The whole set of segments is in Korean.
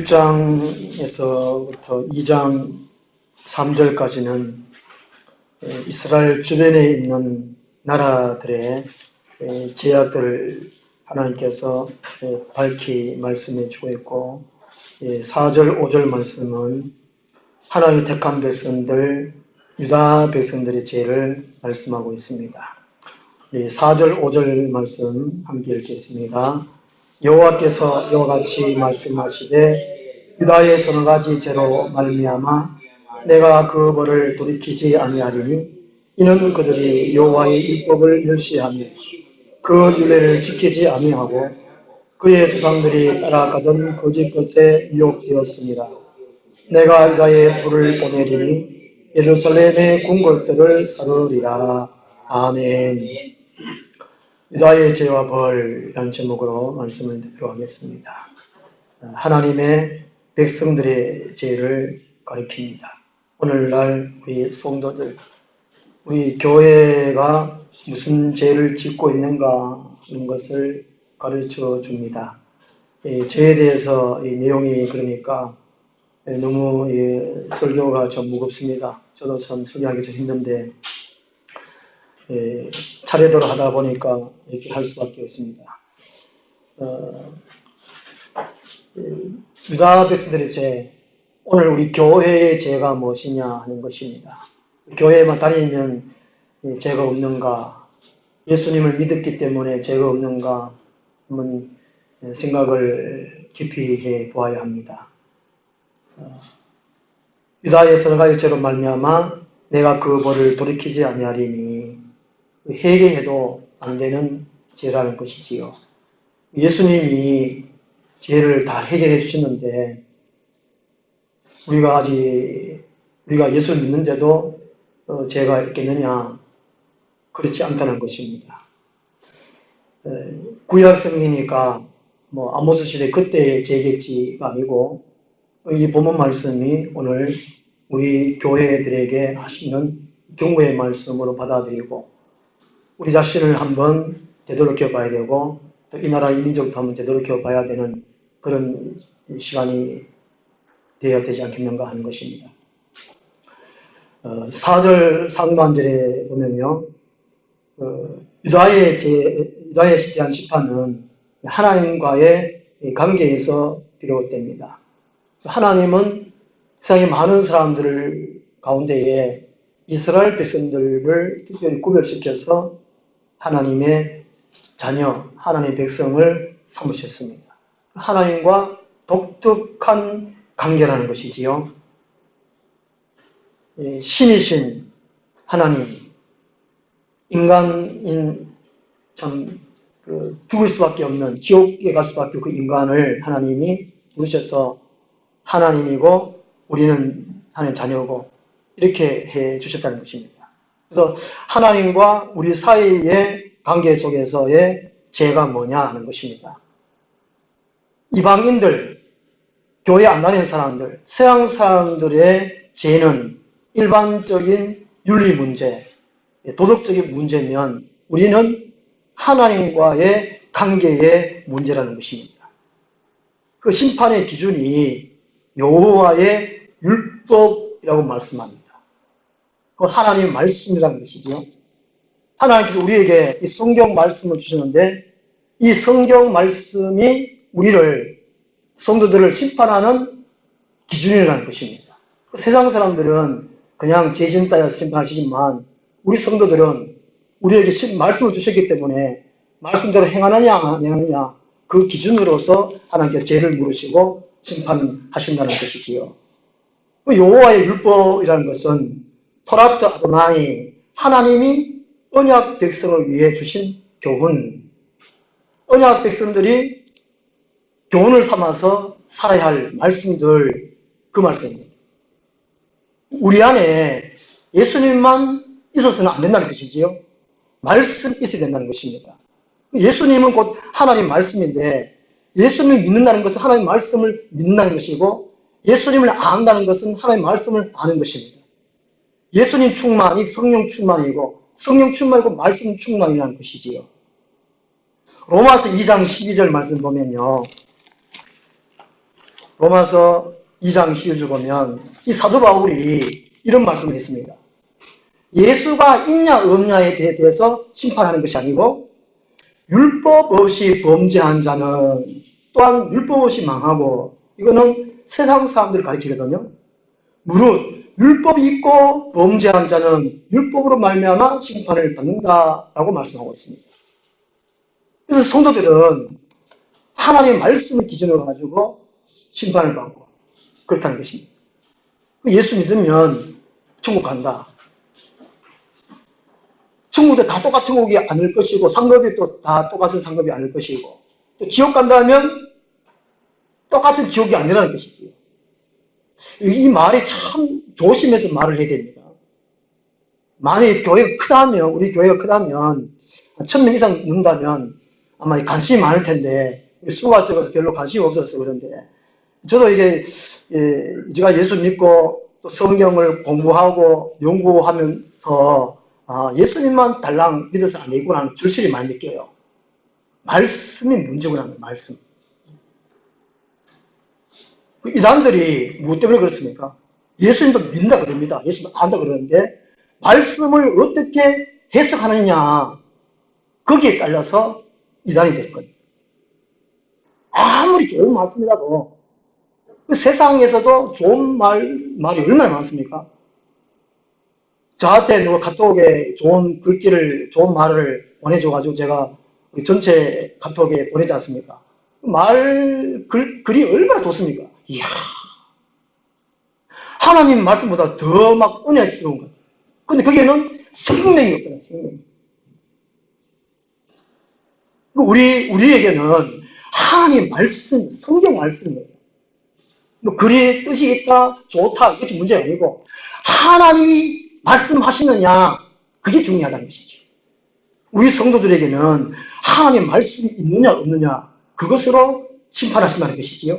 1장에서부터 2장 3절까지는 이스라엘 주변에 있는 나라들의 제약들을 하나님께서 밝히 말씀해 주고 있고, 4절, 5절 말씀은 하나님의 택한 백성들, 유다 백성들의 죄를 말씀하고 있습니다. 4절, 5절 말씀 함께 읽겠습니다. 여호와께서 이와 같이 말씀하시되 유다의 서너 가지 죄로 말미암아 내가 그 벌을 돌이키지 아니하리니 이는 그들이 여호와의 율법을 멸시하며 그 율례를 지키지 아니하고 그의 조상들이 따라가던 거짓 것에 유혹되었습니다. 내가 유다에 불을 보내리니 예루살렘의 궁궐들을 사르리라. 아멘. 유다의 죄와 벌이라는 제목으로 말씀을 드리도록 하겠습니다. 하나님의 백성들의 죄를 가리킵니다. 오늘날 우리 성도들, 우리 교회가 무슨 죄를 짓고 있는가 하는 것을 가르쳐 줍니다. 죄에 대해서 이 내용이 그러니까 너무 설교가 좀 무겁습니다. 저도 참 설교하기 좀 힘든데 차례대로 하다 보니까 이렇게 할 수밖에 없습니다. 유다 백성들의 죄, 오늘 우리 교회의 죄가 무엇이냐 하는 것입니다. 교회에만 다니면 죄가 없는가, 예수님을 믿었기 때문에 죄가 없는가 한번 생각을 깊이 해 보아야 합니다. 유다의 서너 가지 죄로 말미암아 내가 그 벌을 돌이키지 아니하리니 회개해도 안 되는 죄라는 것이지요. 예수님이 죄를 다 해결해 주셨는데 우리가 예수를 믿는데도 죄가 있겠느냐? 그렇지 않다는 것입니다. 구약 성경이니까 아모스 시대 그때의 죄겠지가 아니고 이 본문 말씀이 오늘 우리 교회들에게 하시는 경고의 말씀으로 받아들이고 우리 자신을 한번 되돌이켜 봐야 되고 또 이 나라 이 민족도 한번 되돌이켜 봐야 되는 그런 시간이 되어야 되지 않겠는가 하는 것입니다. 4절 상반절에 보면요, 유다에 대한 심판은 하나님과의 관계에서 비롯됩니다. 하나님은 세상의 많은 사람들 가운데에 이스라엘 백성들을 특별히 구별시켜서 하나님의 자녀, 하나님의 백성을 삼으셨습니다. 하나님과 독특한 관계라는 것이지요. 신이신 하나님, 인간인 참 죽을 수밖에 없는 지옥에 갈 수밖에 없는 그 인간을 하나님이 부르셔서 하나님이고 우리는 하나님의 자녀고 이렇게 해 주셨다는 것입니다. 그래서 하나님과 우리 사이의 관계 속에서의 죄가 뭐냐 하는 것입니다. 이방인들, 교회 안 다니는 사람들, 서양 사람들의 죄는 일반적인 윤리 문제, 도덕적인 문제면 우리는 하나님과의 관계의 문제라는 것입니다. 그 심판의 기준이 여호와의 율법이라고 말씀합니다. 그 하나님의 말씀이라는 것이지요. 하나님께서 우리에게 이 성경 말씀을 주셨는데 이 성경 말씀이 우리를, 성도들을 심판하는 기준이라는 것입니다. 세상 사람들은 그냥 죄진 따라서 심판하시지만 우리 성도들은 우리에게 말씀을 주셨기 때문에 말씀대로 행하느냐 안 행하느냐 그 기준으로서 하나님께서 죄를 물으시고 심판하신다는 것이지요. 여호와의 율법이라는 것은 토라트 아도나이, 하나님이 언약 백성을 위해 주신 교훈, 언약 백성들이 교훈을 삼아서 살아야 할 말씀들, 그 말씀입니다. 우리 안에 예수님만 있어서는 안 된다는 것이지요. 말씀이 있어야 된다는 것입니다. 예수님은 곧 하나님 말씀인데 예수님을 믿는다는 것은 하나님 말씀을 믿는다는 것이고 예수님을 안다는 것은 하나님 말씀을 아는 것입니다. 예수님 충만이 성령 충만이고 성령 충만이고 말씀 충만이라는 것이지요. 로마서 2장 12절 말씀 보면요. 로마서 2장 11절 보면 이 사도 바울이 이런 말씀을 했습니다. 예수가 있냐 없냐에 대해서 심판하는 것이 아니고 율법 없이 범죄한 자는 또한 율법 없이 망하고, 이거는 세상 사람들을 가리키거든요. 무릇 율법이 있고 범죄한 자는 율법으로 말미암아 심판을 받는다라고 말씀하고 있습니다. 그래서 성도들은 하나님의 말씀을 기준으로 가지고 심판을 받고 그렇다는 것입니다. 예수 믿으면 천국 간다. 천국도 다 똑같은 천국이 아닐 것이고, 상급이 또 다 똑같은 상급이 아닐 것이고, 또 지옥 간다면 똑같은 지옥이 아니라는 것이지요. 이 말이 참 조심해서 말을 해야 됩니다. 만약에 교회가 크다면, 우리 교회가 크다면, 1000명 이상 는다면 아마 관심이 많을 텐데, 수가 적어서 별로 관심이 없어서 그런데, 저도 이게, 제가 예수 믿고 또 성경을 공부하고 연구하면서, 예수님만 달랑 믿어서 아니구나 하는 절실히 많이 느껴요. 말씀이 문제구나, 말씀. 이단들이 무엇 때문에 그렇습니까? 예수님도 믿는다 그럽니다. 예수님 안다 그러는데, 말씀을 어떻게 해석하느냐, 거기에 딸려서 이단이 될 겁니다. 아무리 좋은 말씀이라도, 세상에서도 좋은 말이 얼마나 많습니까? 저한테 누가 카톡에 좋은 글귀를, 좋은 말을 보내줘가지고 제가 전체 카톡에 보내지 않습니까? 글이 얼마나 좋습니까? 이야. 하나님 말씀보다 더 막 은혜스러운 것. 근데 거기에는 생명이 없더라, 생명. 우리에게는 하나님 말씀, 성경 말씀이에요. 뭐 글의 뜻이 있다, 좋다, 이것이 문제가 아니고, 하나님이 말씀하시느냐, 그게 중요하다는 것이죠. 우리 성도들에게는 하나님 말씀이 있느냐 없느냐, 그것으로 심판하신다는 것이지요.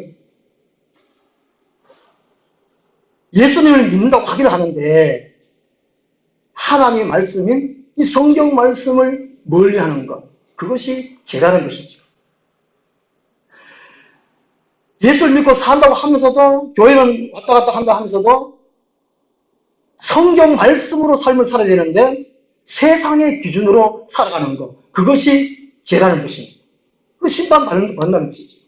예수님을 믿는다고 하기를 하는데, 하나님의 말씀인 이 성경 말씀을 멀리하는 것, 그것이 죄라는 것이죠. 예수를 믿고 산다고 하면서도, 교회는 왔다 갔다 한다 하면서도 성경 말씀으로 삶을 살아야 되는데 세상의 기준으로 살아가는 것, 그것이 죄라는 것입니다. 그 심판 받는다는 것이죠.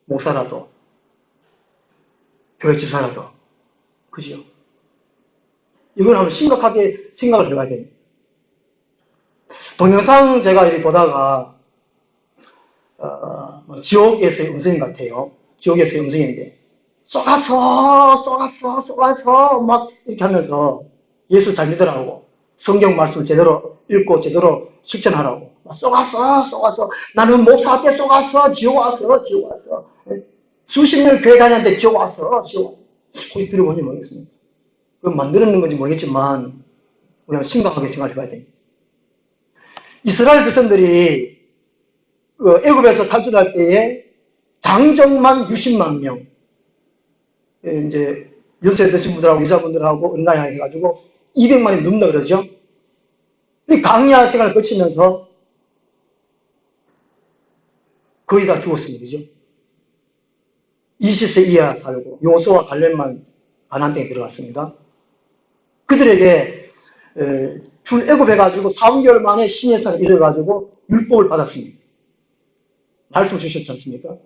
목사라도 교회 집사라도, 그죠? 이걸 한번 심각하게 생각을 해봐야 됩니다. 동영상 제가 이렇게 보다가 지옥에서의 음성인 것 같아요. 지옥에서의 음성인데, 쏘가서 막 이렇게 하면서 예수 잘 믿으라고, 성경 말씀을 제대로 읽고 제대로 실천하라고, 쏘가서 나는 목사한테 쏘가서 지옥 왔어. 수십 년 교회 다녔는데 지옥 왔어. 혹시 들어보니 모르겠습니다. 그건 만들어낸 건지 모르겠지만 우리가 심각하게 생각해 봐야 됩니다. 이스라엘 백성들이 애굽에서 탈출할 때에 장정만 60만 명, 이제 연세 드신 분들하고 여자분들하고 은가야 해가지고 200만이 넘는다 그러죠. 이 강야 생활을 거치면서 거의 다 죽었습니다. 그죠? 20세 이하 살고 요수와 갈렙만 가나안 땅에 들어갔습니다. 그들에게 출애굽해가지고 3개월 만에 시내산에 이르러가지고 율법을 받았습니다. 말씀 주셨지 않습니까?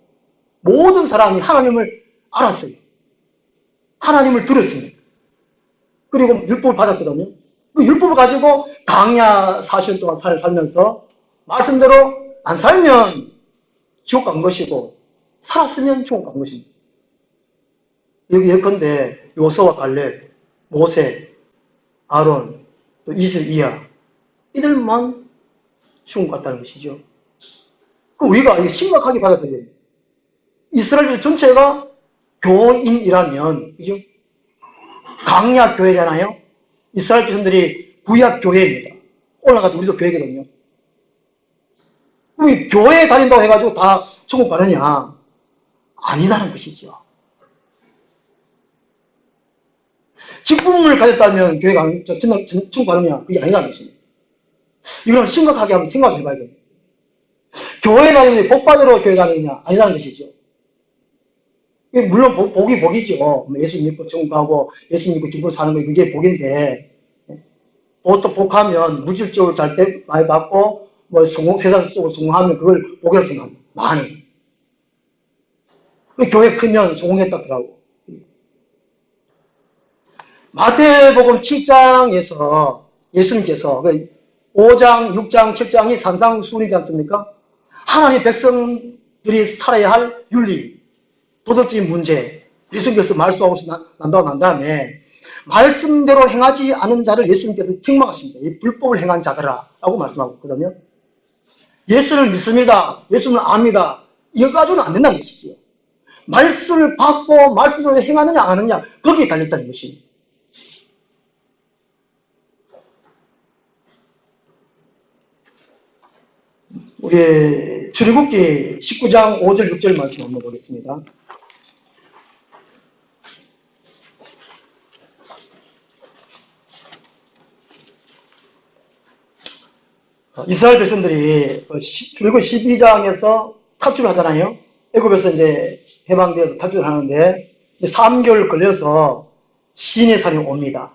모든 사람이 하나님을 알았어요. 하나님을 들었습니다. 그리고 율법을 받았거든요. 그 율법을 가지고 강야 40년 동안 살면서 말씀대로 안 살면 지옥 간 것이고 살았으면 천국 간 것입니다. 여기 예컨대 요수와 갈렙, 모세, 아론, 또 이스라엘 이하, 이들만 천국 갔다는 것이죠. 우리가 이게 심각하게 받아들여야 돼요. 이스라엘 전체가 교인이라면, 그죠? 강약 교회잖아요? 이스라엘 백성들이 구약 교회입니다. 올라가도 우리도 교회거든요. 우리 교회에 다닌다고 해가지고 다 천국 가느냐? 아니라는 것이죠. 직분을 가졌다면 교회가 천국 가느냐? 그게 아니라는 것입니다. 이걸 심각하게 한번 생각해 봐야 됩니다. 교회 다니는데 복 받으러 교회 다니느냐? 아니라는 것이죠. 물론 복이 복이죠. 뭐 예수 믿고 천국 가고 예수 믿고 기쁘게 사는 거 그게 복인데 보통 복하면 물질적으로 잘 때 많이 받고 뭐 세상 속으로 성공하면 그걸 복이라고 생각합니다. 많이. 그 교회 크면 성공했다더라고. 마태복음 7장에서 예수님께서 5장, 6장, 7장이 산상수훈이지 않습니까? 하나님 백성들이 살아야 할 윤리, 도덕적인 문제, 예수님께서 말씀하고 난 다음에 말씀대로 행하지 않은 자를 예수님께서 책망하십니다. 이 불법을 행한 자들아 라고 말씀하고 있거든요. 예수를 믿습니다. 예수를 압니다. 이거 가지고는 안 된다는 것이지요. 말씀을 받고 말씀대로 행하느냐 안 하느냐 거기에 달렸다는 것입니다. 우리 출애굽기 19장 5절 6절 말씀 한번 보겠습니다. 이스라엘 백성들이 출애굽 12장에서 탈출을 하잖아요. 애굽에서 이제 해방되어서 탈출을 하는데 3개월 걸려서 시내산이 옵니다.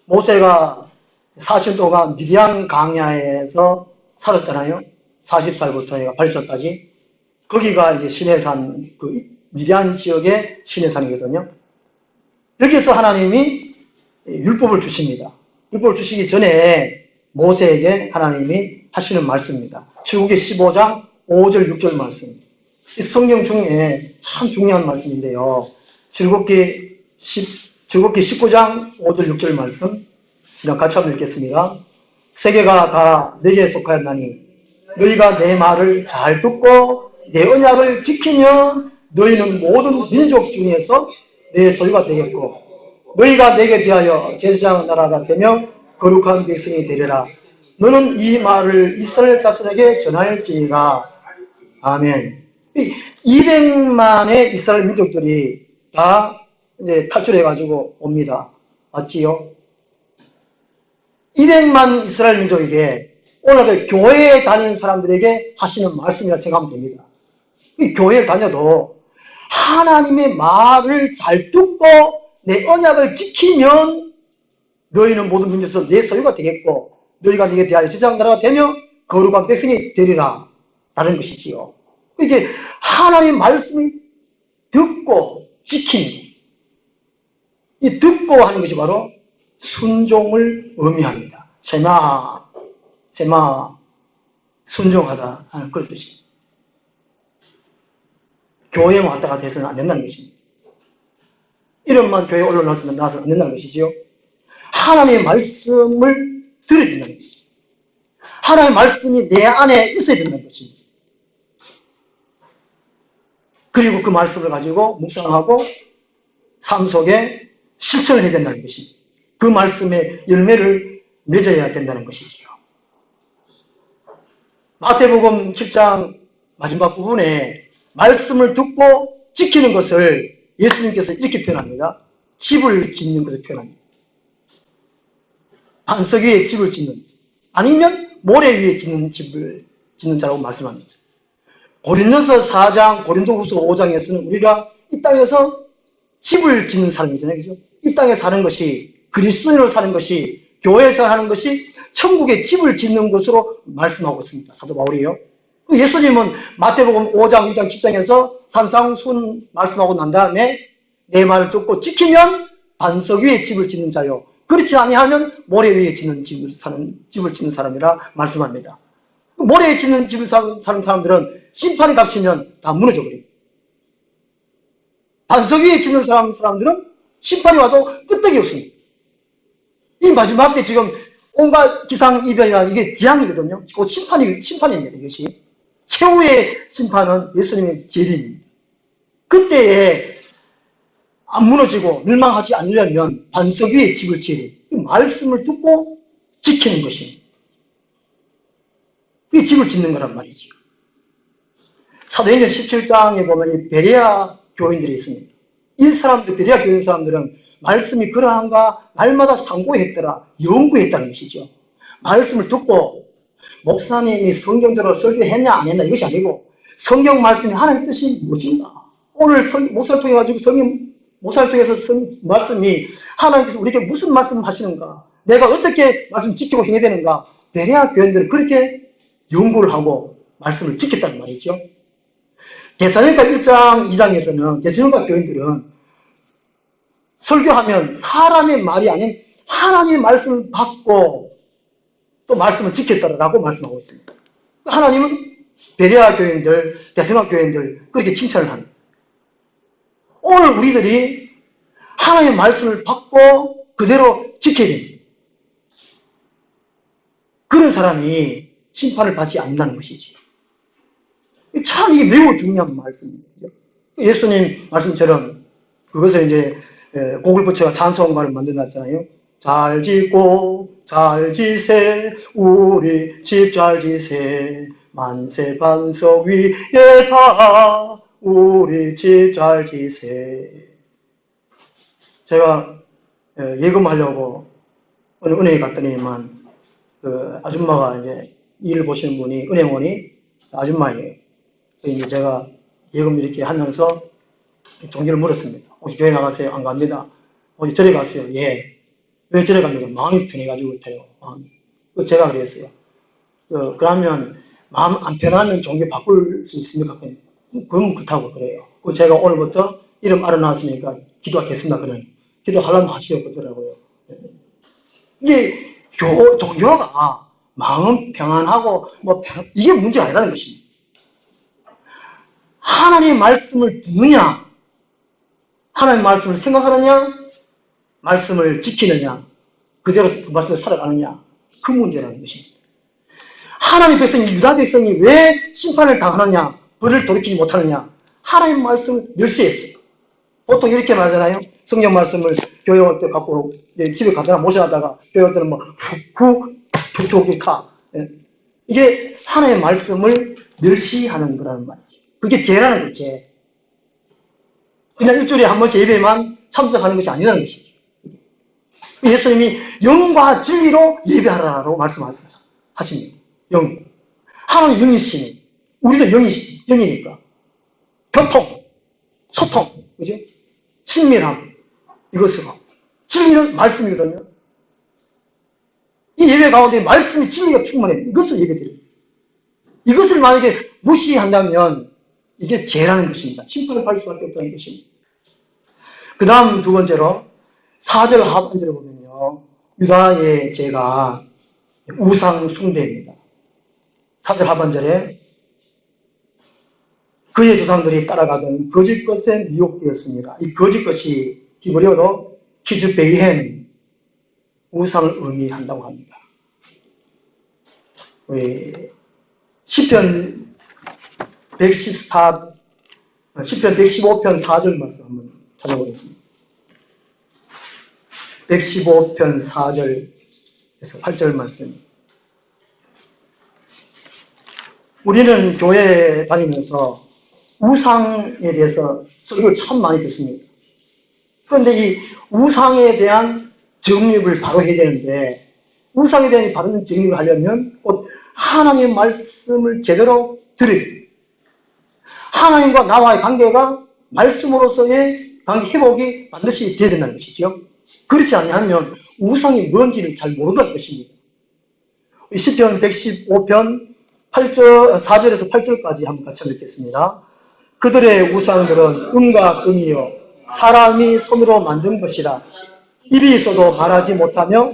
모세가 40년 동안 미디안 광야에서 살았잖아요. 40살부터 80살까지. 거기가 이제 시내산, 그 미디안 지역의 시내산이거든요. 여기서 하나님이 율법을 주십니다. 율법을 주시기 전에 모세에게 하나님이 하시는 말씀입니다. 출애굽기 15장 5절 6절 말씀. 이 성경 중에 참 중요한 말씀인데요. 출애굽기 19장 5절 6절 말씀 그냥 같이 한번 읽겠습니다. 세계가 다 내게 속하였나니 너희가 내 말을 잘 듣고 내 언약을 지키면 너희는 모든 민족 중에서 내 소유가 되겠고 너희가 내게 대하여 제사장 나라가 되며 거룩한 백성이 되리라. 너는 이 말을 이스라엘 자손에게 전할지니라. 아멘. 200만의 이스라엘 민족들이 다 이제 탈출해가지고 옵니다. 맞지요? 200만 이스라엘 민족에게 오늘 교회에 다니는 사람들에게 하시는 말씀이라 생각하면 됩니다. 교회를 다녀도 하나님의 말을 잘 듣고 내 언약을 지키면 너희는 모든 민족에서 내 소유가 되겠고 너희가 네게 대하여 제사장 나라가 되며 거룩한 백성이 되리라 라는 것이지요. 이게 하나님의 말씀을 듣고 지키는 이 듣고 하는 것이 바로 순종을 의미합니다. 세마 순종하다 하는 그런 뜻입니다. 교회만 왔다 갔다 해서는 안 된다는 것입니다. 이름만 교회에 올라나서 안 된다는 것이지요. 하나님의 말씀을 들어야 된다는 것이죠. 하나님의 말씀이 내 안에 있어야 된다는 것입니다. 그리고 그 말씀을 가지고 묵상하고 삶 속에 실천을 해야 된다는 것입니다. 그 말씀의 열매를 맺어야 된다는 것이지요. 마태복음 7장 마지막 부분에 말씀을 듣고 지키는 것을 예수님께서 이렇게 표현합니다. 집을 짓는 것을 표현합니다. 반석 위에 집을 짓는 아니면 모래 위에 집을 짓는 자라고 말씀합니다. 고린도서 4장, 고린도후서 5장에서는 우리가 이 땅에서 집을 짓는 사람이잖아요. 그죠? 이 땅에 사는 것이 그리스도인으로 사는 것이 교회에서 하는 것이 천국의 집을 짓는 것으로 말씀하고 있습니다. 사도 바울이요. 예수님은 마태복음 5장, 6장, 7장에서 산상수훈 말씀하고 난 다음에 내 말을 듣고 지키면 반석 위에 집을 짓는 자요. 그렇지 아니하면 모래 위에 짓는 집을 짓는 사람이라 말씀합니다. 모래에 짓는 집을 사는 사람들은 심판이 닥치면 다 무너져 버립니다. 반석 위에 짓는 사람들은 심판이 와도 끄떡이 없습니다. 이 마지막 때 지금 온갖 기상이변이나 이게 재앙이거든요. 곧 심판입니다. 이것이. 최후의 심판은 예수님의 재림입니다. 그때에 안 무너지고 멸망하지 않으려면 반석 위에 집을 지으리. 말씀을 듣고 지키는 것입니다. 이 집을 짓는 거란 말이죠. 사도행전 17장에 보면 이 베레아 교인들이 있습니다. 이 사람들, 베레아 교인 사람들은 말씀이 그러한가 날마다 상고했더라, 연구했다는 것이죠. 말씀을 듣고 목사님이 성경대로 설교했냐 안 했냐 이것이 아니고 성경 말씀이 하나님의 뜻이 무엇인가 오늘 목사를 통해 가지고 목사를 통해서 말씀이 하나님께서 우리에게 무슨 말씀을 하시는가, 내가 어떻게 말씀을 지키고 행해야 되는가, 베레아 교인들은 그렇게 연구를 하고 말씀을 지켰단 말이죠. 데살로니가 1장 2장에서는 데살로니가 교인들은 설교하면 사람의 말이 아닌 하나님의 말씀을 받고 또 말씀을 지켰다라고 말씀하고 있습니다. 하나님은 베레아 교인들, 데살로니가 교인들 그렇게 칭찬을 합니다. 오늘 우리들이 하나님의 말씀을 받고 그대로 지켜야 됩니다. 그런 사람이 심판을 받지 않는다는 것이지. 참 이게 매우 중요한 말씀입니다. 예수님 말씀처럼 그것을 이제 곡을 붙여 찬송가를 만들어놨잖아요. 잘 짓고 잘 지세 우리 집 잘 지세 만세 반석 위에다 우리 집 잘 지세. 제가 예금하려고 어느 은행에 갔더니만 그 아줌마가 이제 일을 보시는 분이 은행원이 아줌마예요. 이제 제가 예금 이렇게 하면서 종교를 물었습니다. 혹시 교회 나가세요? 안 갑니다. 혹시 절에 가세요? 예. 왜 절에 갑니까? 마음이 편해가지고 그래요. 제가 그랬어요. 그러면 마음 안 편하면 종교 바꿀 수 있습니까? 그건 그렇다고 그래요. 제가 오늘부터 이름 알아놨으니까 기도하겠습니다. 그러니 기도하려면 하시오 그러더라고요. 이게 종교가 마음 평안하고 이게 문제가 아니라는 것입니다. 하나님의 말씀을 듣느냐, 하나님의 말씀을 생각하느냐, 말씀을 지키느냐, 그대로 그 말씀을 살아가느냐, 그 문제라는 것입니다. 하나님의 백성이, 유다 백성이 왜 심판을 당하느냐, 벌을 돌이키지 못하느냐, 하나님의 말씀을 멸시했어요. 보통 이렇게 말하잖아요. 성경 말씀을 교회 올 때 갖고 집에 가다가 모셔놨다가 교회 올 때는 툭툭 타. 이게 하나님의 말씀을 멸시하는 거라는 말이죠. 그게 죄라는 거죠, 죄. 그냥 일주일에 한 번씩 예배만 참석하는 것이 아니라는 것이죠. 예수님이 영과 진리로 예배하라고 말씀하십니다. 영. 하나님 영이시니, 우리도 영이니까. 교통, 소통, 그죠? 친밀함, 이것으로. 진리는 말씀이거든요. 이 예배 가운데 말씀이 진리가 충만해. 이것을 예배드립니다. 이것을 만약에 무시한다면 이게 죄라는 것입니다. 심판을 받을 수밖에 없다는 것입니다. 그 다음 두 번째로 4절 하반절에 보면요. 유다의 죄가 우상 숭배입니다. 4절 하반절에 그의 조상들이 따라가던 거짓 것에 미혹되었습니다. 이 거짓 것이 히브리어로 키즈베이헨, 우상을 의미한다고 합니다. 우리 시편 115편 4절 말씀 한번 찾아보겠습니다. 115편 4절에서 8절 말씀. 우리는 교회에 다니면서 우상에 대해서 설교를 참 많이 듣습니다. 그런데 이 우상에 대한 정립을 바로 해야 되는데, 우상에 대한 바른 정립을 하려면 곧 하나님의 말씀을 제대로 들어야 됩니다. 하나님과 나와의 관계가 말씀으로서의 관계 회복이 반드시 되어야 된다는 것이죠. 그렇지 않으면 우상이 뭔지를 잘 모른다는 것입니다. 시편 115편 4절에서 8절까지 한번 같이 읽겠습니다. 그들의 우상들은 은과 금이요 사람이 손으로 만든 것이라. 입이 있어도 말하지 못하며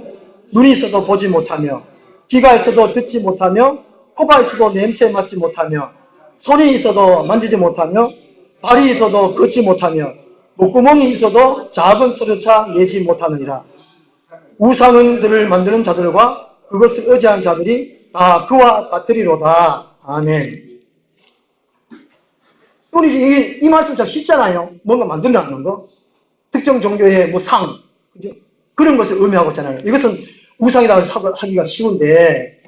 눈이 있어도 보지 못하며 귀가 있어도 듣지 못하며 코가 있어도 냄새 맡지 못하며 손이 있어도 만지지 못하며 발이 있어도 걷지 못하며 목구멍이 있어도 작은 소리조차 내지 못하느니라. 우상들을 만드는 자들과 그것을 의지한 자들이 다 그와 같으리로다. 아멘. 우리 이 말씀 참 쉽잖아요. 뭔가 만든다는 거. 특정 종교의 상, 그죠? 그런 것을 의미하고 있잖아요. 이것은 우상이라고 하기가 쉬운데,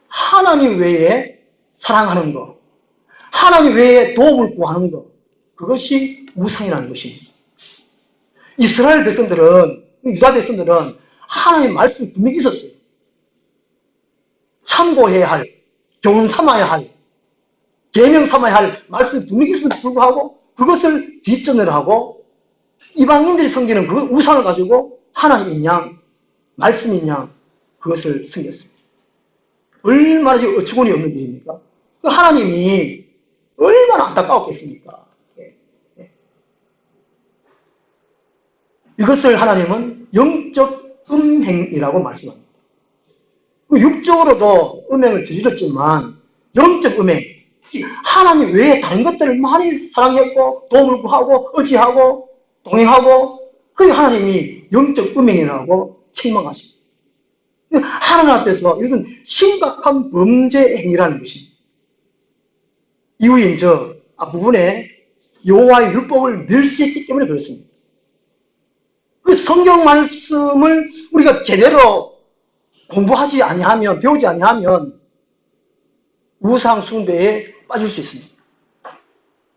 하나님 외에 사랑하는 것, 하나님 외에 도움을 구하는 것, 그것이 우상이라는 것입니다. 이스라엘 백성들은, 유다 백성들은 하나님의 말씀이 분명히 있었어요. 참고해야 할, 교훈 삼아야 할, 계명 삼아야 할 말씀 분명히 있음에도 불구하고 그것을 뒷전을 하고 이방인들이 섬기는 그 우상을 가지고 하나님인 양, 말씀인 양 그것을 섬겼습니다. 얼마나 지금 어처구니 없는 일입니까? 그 하나님이 얼마나 안타까웠겠습니까? 이것을 하나님은 영적 음행이라고 말씀합니다. 육적으로도 음행을 저질렀지만 영적 음행, 하나님 외에 다른 것들을 많이 사랑했고 도움을 구하고 의지하고 동행하고 그 하나님이 영적 음행이라고 책망하십니다. 하나님 앞에서 이것은 심각한 범죄 행위라는 것입니다. 이후인 저 앞부분에 여호와의 율법을 멸시했기 때문에 그렇습니다. 그 성경 말씀을 우리가 제대로 공부하지 아니하면 배우지 아니하면 우상 숭배에 빠질 수 있습니다.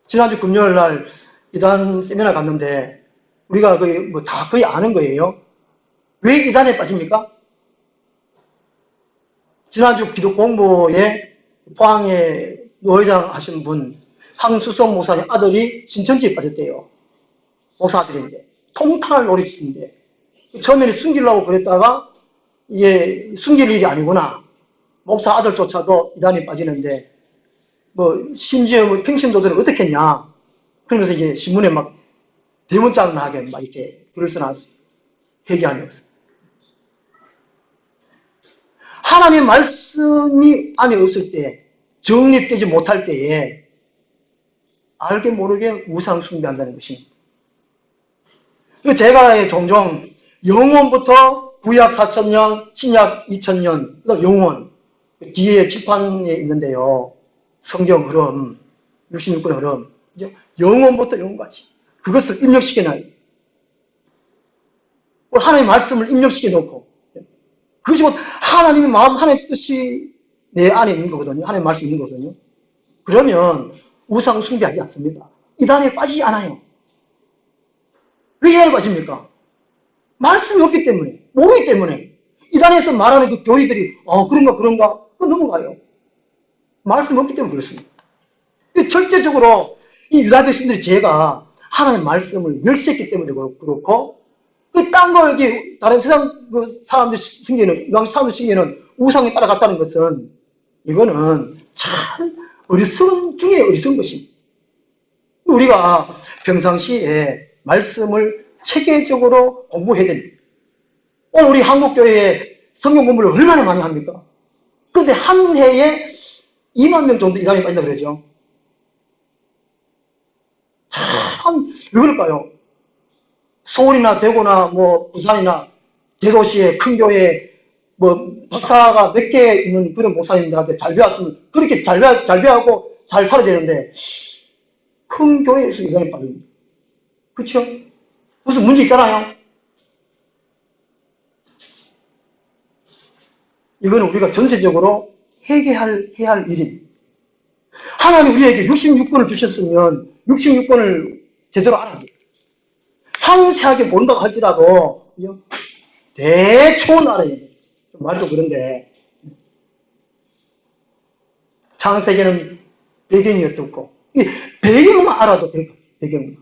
지난주 금요일 날 이단 세미나 갔는데 우리가 거의 다 거의 아는 거예요. 왜 이단에 빠집니까? 지난주 기독 공부에 포항에 노회장 하신 분 황수성 목사님 아들이 신천지에 빠졌대요. 목사 아들인데 통탄을 노리쳤는데 처음에는 숨기려고 그랬다가 이게 숨길 일이 아니구나. 목사 아들조차도 이단에 빠지는데 심지어 평신도들은 어떻게 했냐. 그러면서 이게 신문에 막 대문짝나게 막 이렇게 글을 써놨어요. 회개하면서. 하나님의 말씀이 안에 없을 때, 정립되지 못할 때에 알게 모르게 우상 숭배한다는 것입니다. 제가 종종 영원부터 구약 4,000년, 신약 2,000년, 그다음 영원 뒤에 지판에 있는데요. 성경 흐름, 66권 흐름, 영원부터 영원까지 그것을 입력시켜놔요. 하나님의 말씀을 입력시켜 놓고 그것이 곧 하나님의 마음, 하나님의 뜻이 내 안에 있는 거거든요. 하나님의 말씀이 있는 거거든요. 그러면 우상 숭배하지 않습니다. 이단에 빠지지 않아요. 왜 이단에 빠집니까? 말씀이 없기 때문에, 모르기 때문에. 이단에서 말하는 그 교리들이 그런가 그거 넘어가요. 말씀이 없기 때문에 그렇습니다. 절대적으로 이 유다 백성들이 죄가 하나님의 말씀을 멸시했기 때문에 그렇고 딴 걸 이렇게 다른 세상 사람들 승계는 이방 사람들 승계는 우상에 따라갔다는 것은 이거는 참 어리석은 중에 어리석은 것입니다. 우리가 평상시에 말씀을 체계적으로 공부해야 됩니다. 오늘 우리 한국교회에 성경 공부를 얼마나 많이 합니까? 그런데 한 해에 2만 명 정도 이단에 빠진다 그러죠. 참 왜 그럴까요? 서울이나 대구나 부산이나 대도시의 큰 교회에 박사가 몇 개 있는 그런 목사님들한테 잘 배웠으면 그렇게 잘 배우고 잘 살아야 되는데 큰 교회에서 이단에 빠집니다. 그렇죠? 무슨 문제 있잖아요. 이거는 우리가 전체적으로 해야 할 일입니다. 하나님 우리에게 66권을 주셨으면 66권을 제대로 알아야 돼요. 상세하게 모른다고 할지라도 대충은 알아야 돼요. 말이 좀 그런데 창세기는 배경이 어떻고 배경만 알아도 될 것 같아요. 배경만.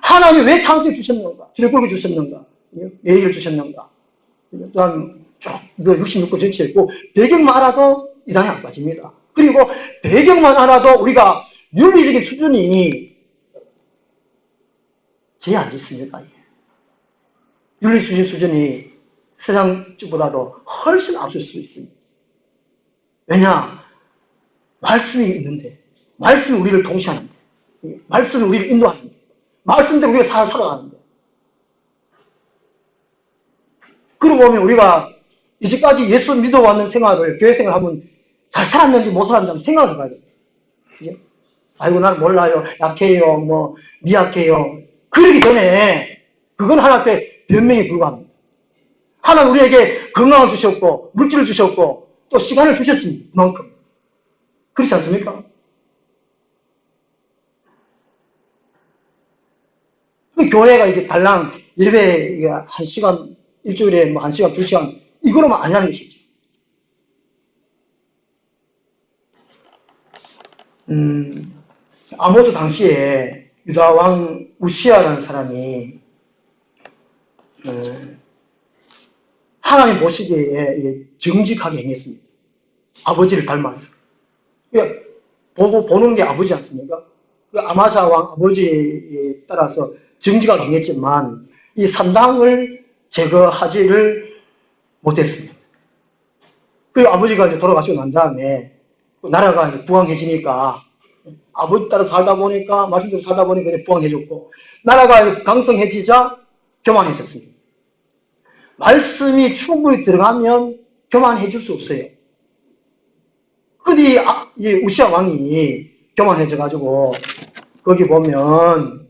하나님이 왜 창세기 주셨는가? 출애굽을 주셨는가? 왜 얘기를 주셨는가? 그 다음 쭉 66권 전체 있고 배경만 알아도 이단에 안 빠집니다. 그리고 배경만 알아도 우리가 윤리적인 수준이 제한이 있습니다. 윤리 수준이 세상보다도 훨씬 앞설 수 있습니다. 왜냐? 말씀이 있는데, 말씀이 우리를 통치하는데, 말씀이 우리를 인도하는데, 말씀대로 우리가 살아가는데. 그러고 보면 우리가 이제까지 예수 믿어왔는 생활을, 교회 생활을 하면 잘 살았는지 못 살았는지 한번 생각을 해봐야 돼요. 그죠? 아이고, 난 몰라요. 약해요. 미약해요. 그러기 전에, 그건 하나님 앞에 변명에 불과합니다. 하나님 우리에게 건강을 주셨고, 물질을 주셨고, 또 시간을 주셨습니다. 그만큼. 그렇지 않습니까? 교회가 이게 달랑 예배 1시간, 일주일에 1시간, 2시간, 이거로만 아니라는 것이죠. 아모스 당시에 유다 왕 우시아라는 사람이 하나님 보시기에 정직하게 행했습니다. 아버지를 닮았어. 보고 보는 게 아버지 않습니까? 아마사 왕 아버지에 따라서 정직하게 행했지만 이 산당을 제거하지를 못했습니다. 그리고 아버지가 이제 돌아가시고 난 다음에 나라가 이제 부강해지니까 아버지 따라 살다 보니까 말씀대로 살다 보니까 이제 부강해졌고 나라가 강성해지자 교만해졌습니다. 말씀이 충분히 들어가면 교만해질 수 없어요. 근데 이 우시아 왕이 교만해져가지고 거기 보면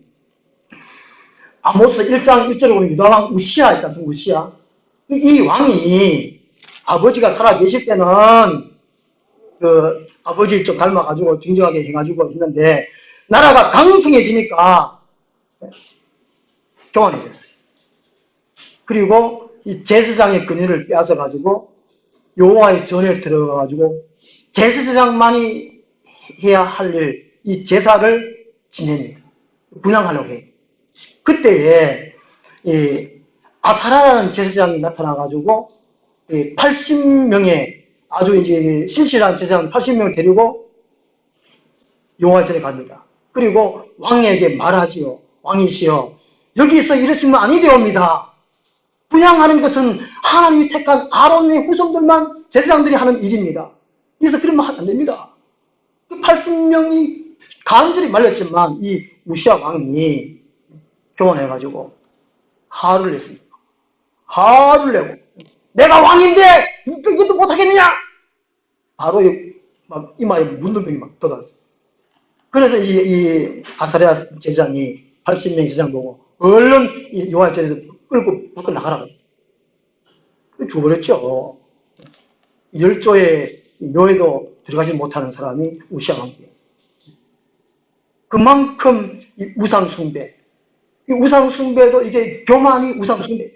아모스 1장 1절에 보면 유다 왕 우시아 있지 않습니까? 우시아. 이 왕이 아버지가 살아계실 때는 그 아버지 좀 닮아가지고 정직하게 해가지고 했는데 나라가 강성해지니까 교만해졌어요. 그리고 이 제사장의 권위를 빼앗아가지고 여호와의 전에 들어가가지고 제사장만이 해야 할 일, 이 제사를 지냅니다. 분양하려고 해요. 그때에 이 아사라라는 제사장이 나타나가지고 80명의 아주 이제 신실한 제사장 80명을 데리고 여호와 전에 갑니다. 그리고 왕에게 말하지요. 왕이시여, 여기서 이러시면 아니 되옵니다. 분양하는 것은 하나님이 택한 아론의 후손들만 제사장들이 하는 일입니다. 그래서 그러면 안 됩니다. 그 80명이 간절히 말렸지만 이 우시아 왕이 교만해가지고 화를 냈습니다. 화를 내고 내가 왕인데 이것도 못하겠느냐? 바로 막 이마에 문둥병이 막 돋았어요. 그래서 이 아사랴 제사장이 80명 제사장 보고 얼른 이 여호와 전에서 끌고 밖으로 나가라고 죽어버렸죠. 열조의 묘에도 들어가지 못하는 사람이 우시아 왕이었어요. 그만큼 이 우상숭배, 이 우상숭배도 이게 교만이 우상숭배,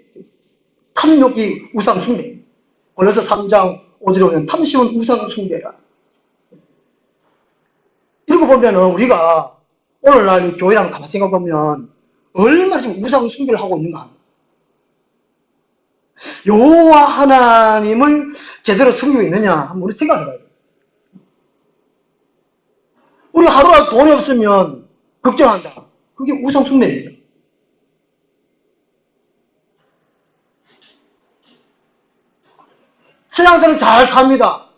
탐욕이 우상숭배. 골로새 3장 5절에 보면 탐심은 우상숭배라. 이러고 보면은 우리가 오늘날 이 교회랑 가만 생각해보면 얼마나 지금 우상숭배를 하고 있는가. 여호와 하나님을 제대로 섬기고 있느냐 한번 우리 생각해봐야 돼요. 우리 하루라도 돈이 없으면 걱정한다. 그게 우상숭배입니다. 세상에서는 잘 삽니다.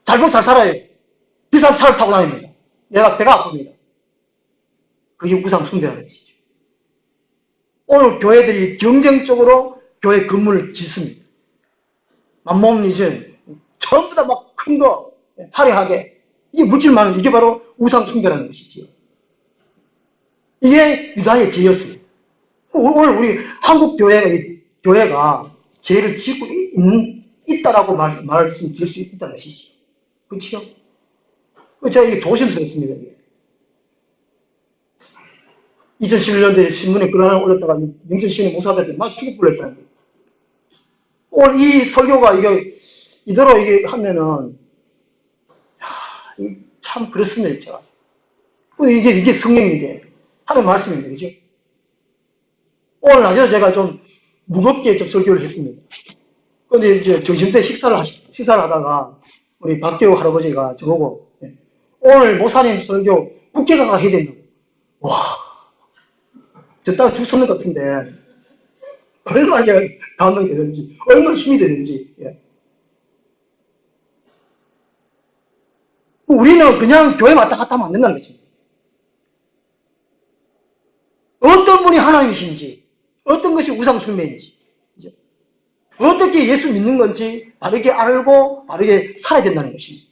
잘 먹고 잘 살아요. 비싼 차를 타고 다닙니다. 내가 배가 아픕니다. 그게 우상숭배라는 것이죠. 오늘 교회들이 경쟁적으로 교회 건물을 짓습니다. 맘몸리즘 전부 다 막 큰 거 화려하게 이게 물질 많은 이게 바로 우상숭배라는 것이지요. 이게 유다의 죄였습니다. 오늘 우리 한국 교회가 죄를 짓고 있다라고 말씀드릴 수 있다는 것이죠. 그렇죠? 제가 이게 조심스럽습니다. 이게. 2011년도에 신문에 글 하나 올렸다가 명성시의 목사들한테 막 죽을 뻔했다는 거예요. 오늘 이 설교가 이대로 이게 하면은 참 그렇습니다. 제가. 이게 성령인데 하는 말씀입니다. 그죠? 오늘 낮에 제가 좀 무겁게 좀 설교를 했습니다. 그런데 이제 점심때 식사를 하다가 우리 박대호 할아버지가 저보고 오늘 목사님 설교 국회가 해야 된다고. 와, 저 따라 죽 섰는 것 같은데 얼마나 제가 감동이 되는지 얼마나 힘이 되는지. 우리는 그냥 교회 왔다 갔다 하면 안 된다는 것입니다. 어떤 분이 하나님이신지 어떤 것이 우상숭배인지 어떻게 예수 믿는 건지 바르게 알고 바르게 살아야 된다는 것입니다.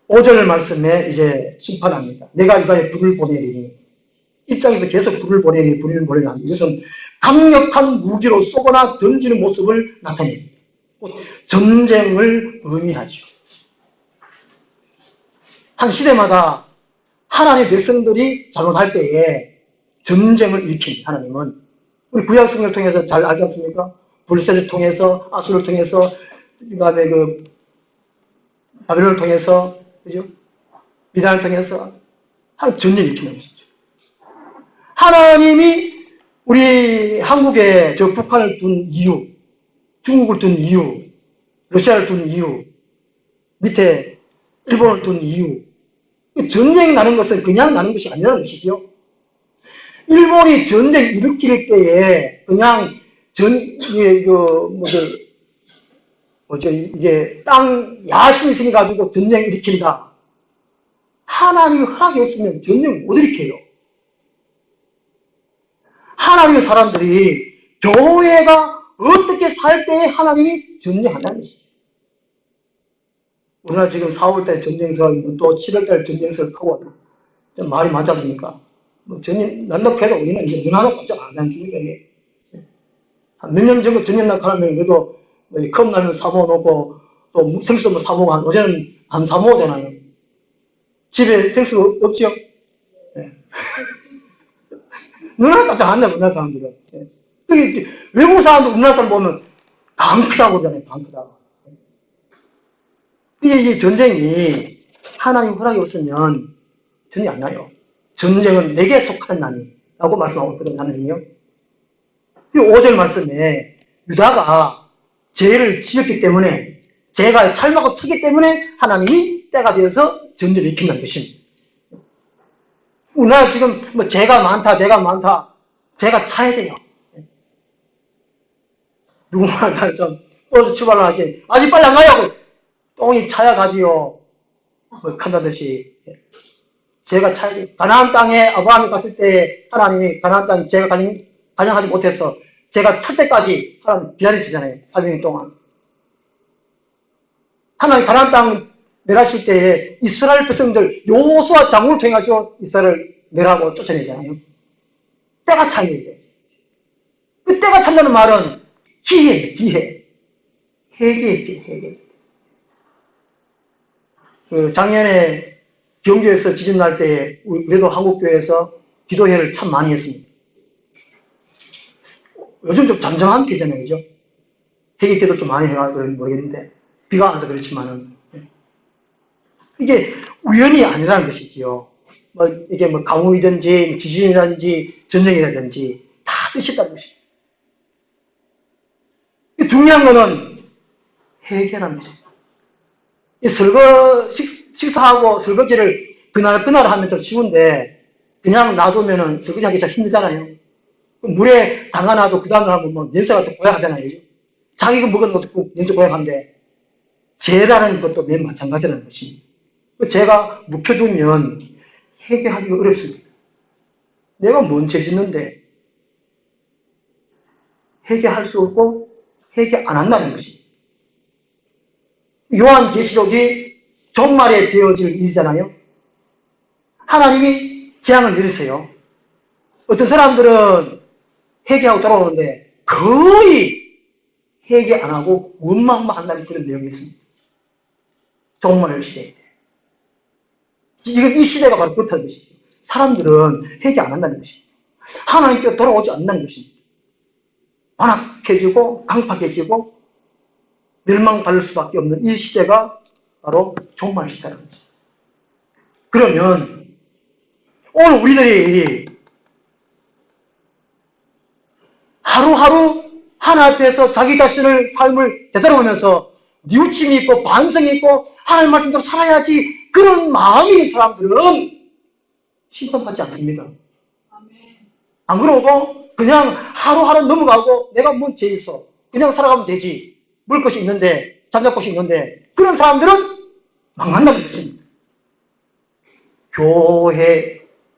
5절 말씀에 이제 심판합니다. 내가 유다에 불을 보내리니 입장에서 계속 불을 보내리니 이것은 강력한 무기로 쏘거나 던지는 모습을 나타냅니다. 전쟁을 의미하죠. 한 시대마다 하나님의 백성들이 잘못할 때에 전쟁을 일으킵니다. 하나님은 우리 구약 성경을 통해서 잘 알지 않습니까? 블레셋을 통해서 아수를 통해서 그다음에 바벨론을 통해서, 그죠? 미단을 통해서 하나님 전쟁을 일으킨다는 것이죠. 하나님이 우리 한국에 저 북한을 둔 이유, 중국을 둔 이유, 러시아를 둔 이유, 밑에 일본을 둔 이유, 전쟁이 나는 것은 그냥 나는 것이 아니라는 것이죠. 일본이 전쟁 일으킬 때에 그냥 이게 땅 야심이 생겨가지고 전쟁 일으킨다. 하나님이 허락이 없으면 전쟁 못 일으켜요. 하나님의 사람들이 교회가 어떻게 살 때에 하나님이 전쟁한다는 것이죠. 우리나라 지금 4월달에 전쟁설, 또 7월달에 전쟁설 하고 좀 말이 많지 않습니까? 전쟁 난다고 해도 우리는 이제 눈 하나 깜짝 안 하지 않습니까? 한 몇 년 전에 전쟁 나가면 그래도 컵 라면 사모놓고 또 생수도 뭐 사모고 요새는 안 사모잖아요. 집에 생수 없죠? 네. 눈 하나 깜짝 안 나, 우리나라 사람들은. 네. 외국 사람들 우리나라 사람 보면 강크다고 그러잖아요, 강크다고. 이게 전쟁이 하나님 허락이 없으면 전쟁이 안 나요. 전쟁은 내게 속한 나니라고 말씀하고 있거든요, 하나님이요. 5절 말씀에 유다가 죄를 지었기 때문에 죄가 찰막고 쳤기 때문에 하나님이 때가 되어서 전쟁을 일으킨다는 것입니다. 우리나라 지금 뭐 죄가 많다, 죄가 차야 돼요. 누구나 좀 버스 출발하게 아직 빨리 안 가요. 똥이 차야 가지요. 뭐 간다듯이 죄가 차야 돼요. 가나안 땅에 아브라함이 갔을 때 하나님이 가나안 땅 죄가 가정하지 못해서 제가 찰 때까지 하나님 기다리시잖아요. 400년 동안. 하나님 가나안 땅 멸하실 때에 이스라엘 백성들 여호수아 장군을 통해서 이스라엘을 멸하고 쫓아내잖아요. 때가 차야 돼요. 그 때가 찬다는 말은 기회예요. 기회. 회개. 작년에 경주에서 지진 날 때 우리도 한국교회에서 기도회를 참 많이 했습니다. 요즘 좀 잠잠한 편이잖아요, 그죠? 회개 때도 좀 많이 해가지고 모르겠는데 비가 안 와서 그렇지만은 이게 우연이 아니라는 것이지요. 이게 강우이든지 지진이라든지 전쟁이라든지 다 뜻이 있다는 것입니다. 중요한 거는 회개라는 것입니다. 식사하고 설거지를 그날 하면 좀 쉬운데 그냥 놔두면은 설거지하기 참 힘들잖아요. 물에 담가놔도 그 다음날 하면 뭐 냄새가 또 고약하잖아요. 자기가 먹은 것도 냄새 고약한데 죄라는 것도 맨 마찬가지라는 것입니다. 죄가 묵혀두면 회개하기가 어렵습니다. 내가 뭔 죄 짓는데 회개할 수 없고 회개 안 한다는 것입니다. 요한계시록이 종말에 되어질 일이잖아요. 하나님이 재앙을 내리세요. 어떤 사람들은 회개하고 돌아오는데 거의 회개 안 하고 원망만 한다는 그런 내용이 있습니다. 종말 시대에. 이 시대가 바로 그렇다는 것이죠. 사람들은 회개 안 한다는 것입니다. 하나님께 돌아오지 않는다는 것입니다. 완악해지고 강팍해지고 멸망받을 수밖에 없는 이 시대가 바로 종말 시대라는 거죠. 그러면 오늘 우리들이 하루하루 하나님 앞에서 자기 자신을 삶을 되돌아보면서 뉘우침이 있고 반성이 있고 하나님 말씀대로 살아야지 그런 마음이 있는 사람들은 심판받지 않습니다. 안 그러고 그냥 하루하루 넘어가고 내가 뭔 죄 있어 그냥 살아가면 되지 먹을 것이 있는데 잠잘 곳이 있는데 그런 사람들은 망한다는 것입니다.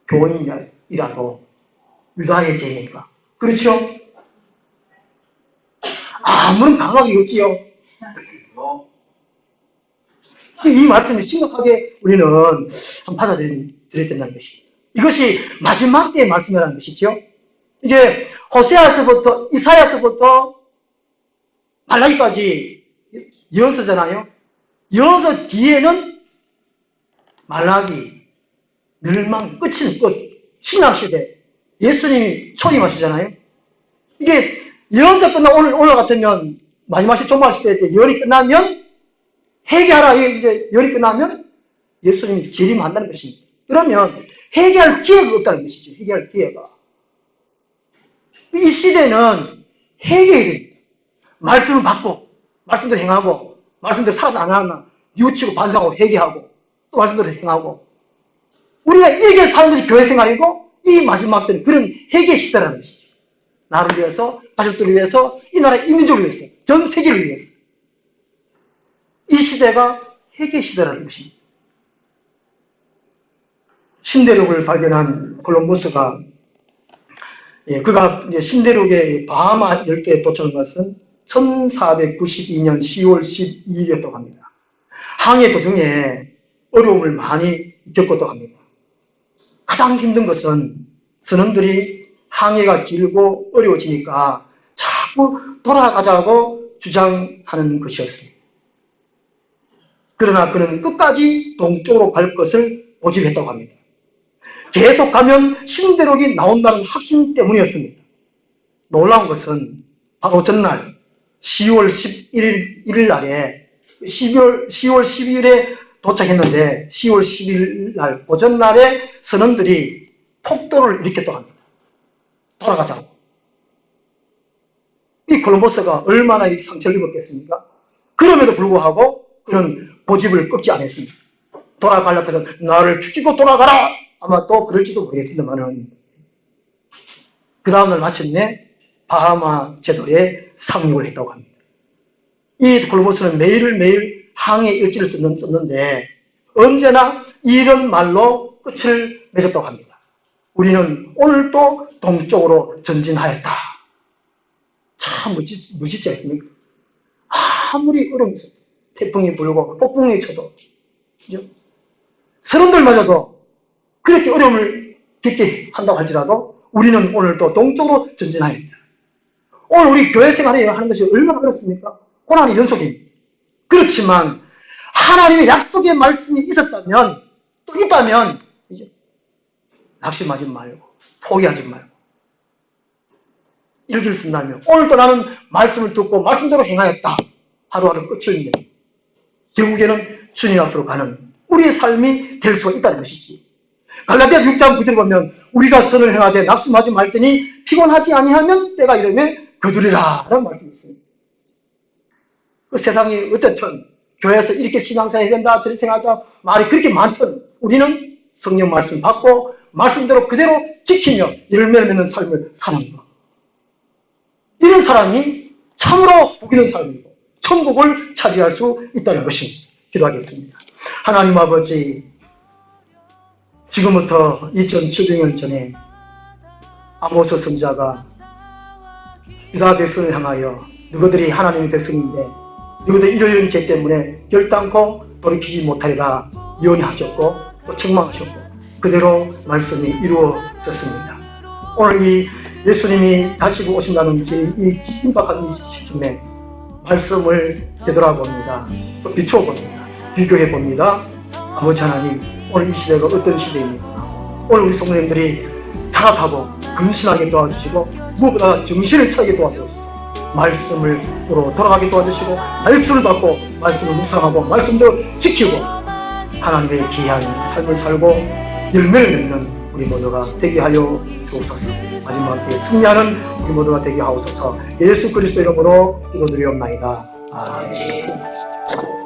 교인이라도 유다의 죄니까 그렇죠? 아무런 감각이 없지요. 이 말씀을 심각하게 우리는 한번 받아들여야 된다는 것입니다. 이것이 마지막 때의 말씀이라는 것이죠. 이게 호세아서부터 이사야서부터 말라기까지 이어서잖아요. 이어서 뒤에는 말라기, 멸망, 끝은 끝, 신약시대, 예수님이 초림하시잖아요. 이게 예언서 끝나고 오늘 같으면 마지막 종말시대 때 예언이 끝나면 회개하라 이제 열이 끝나면 예수님이 재림한다는 것입니다. 그러면 회개할 기회가 없다는 것이죠. 회개할 기회가. 이 시대는 회개해야 됩니다. 말씀을 받고 말씀대로 행하고 말씀대로 살아나가나 뉘우치고 반성하고 회개하고 또 말씀대로 행하고 우리가 이렇게 사는 것이 교회 생활이고 이 마지막 때는 그런 회개 시대라는 것이죠. 나를 위해서, 가족들을 위해서, 이 나라 이민족을 위해서, 전 세계를 위해서. 이 시대가 회개 시대라는 것입니다. 신대륙을 발견한 콜럼버스가 그가 이제 신대륙의 바하마 10개에 도착한 것은 1492년 10월 12일이었다고 합니다. 항해 도중에 어려움을 많이 겪었다고 합니다. 가장 힘든 것은 선원들이 항해가 길고 어려워지니까 자꾸 돌아가자고 주장하는 것이었습니다. 그러나 그는 끝까지 동쪽으로 갈 것을 고집했다고 합니다. 계속 가면 신대륙이 나온다는 확신 때문이었습니다. 놀라운 것은 바로 전날 10월 11일 날에 10월 12일에 도착했는데 10월 12일 날 오전날에 선원들이 폭도를 일으켰다고 합니다. 돌아가자고. 이 콜럼버스가 얼마나 상처를 입었겠습니까? 그럼에도 불구하고 그는 고집을 꺾지 않았습니다. 돌아가려고 해서 나를 죽이고 돌아가라! 아마 또 그럴지도 모르겠습니다만은 그 다음날 마침내 바하마 제도에 상륙을 했다고 합니다. 이 콜럼버스는 매일매일 항해 일지를 썼는데 언제나 이런 말로 끝을 맺었다고 합니다. 우리는 오늘도 동쪽으로 전진하였다. 참 멋있지 않습니까? 아무리 어려움이 있어도 태풍이 불고 폭풍이 쳐도 그죠? 선원들마저도 그렇게 어려움을 겪게 한다고 할지라도 우리는 오늘도 동쪽으로 전진하였다. 오늘 우리 교회 생활에 하는 것이 얼마나 어렵습니까? 고난의 연속입니다. 그렇지만 하나님의 약속의 말씀이 있었다면 또 있다면 이제 낙심하지 말고 포기하지 말고 일기를 쓴다면 오늘도 나는 말씀을 듣고 말씀대로 행하였다. 하루하루 끝을 내는 결국에는 주님 앞으로 가는 우리의 삶이 될 수가 있다는 것이지. 갈라디아 6장 9절에 보면 우리가 선을 행하되 낙심하지 말지니 피곤하지 아니하면 때가 이르면 거두리라 라는 말씀이 있습니다. 그 세상이 어떻든 교회에서 이렇게 신앙생활 해야 된다, 저렇게 생각하다 말이 그렇게 많든 우리는 성령 말씀 받고 말씀대로 그대로 지키며 열매를 맺는 삶을 사는 것. 이런 사람이 참으로 복 있는 사람이고 천국을 차지할 수 있다는 것입니다. 기도하겠습니다. 하나님 아버지, 지금부터 2700년 전에 아모스 선지자가 유다 백성을 향하여 너희들이 하나님의 백성인데 너희들 이런 죄 때문에 결단코 돌이키지 못하리라 예언하셨고 또 책망하셨고 그대로 말씀이 이루어졌습니다. 오늘 이 예수님이 다시 오신다는 이 긴박한 이 시점에 말씀을 되돌아봅니다. 또 비춰봅니다. 비교해봅니다. 아버지 하나님, 오늘 이 시대가 어떤 시대입니까? 오늘 우리 성도님들이 자각하고 근신하게 도와주시고 무엇보다 정신을 차리게 도와주시고 말씀으로 돌아가게 도와주시고 말씀을 받고 말씀을 묵상하고 말씀대로 지키고 하나님의 귀한 삶을 살고 열매를 맺는 우리 모두가 되게 하여 주옵소서. 마지막 때에 승리하는 우리 모두가 되게 하옵소서. 예수 그리스도 이름으로 기도드리옵나이다. 아멘.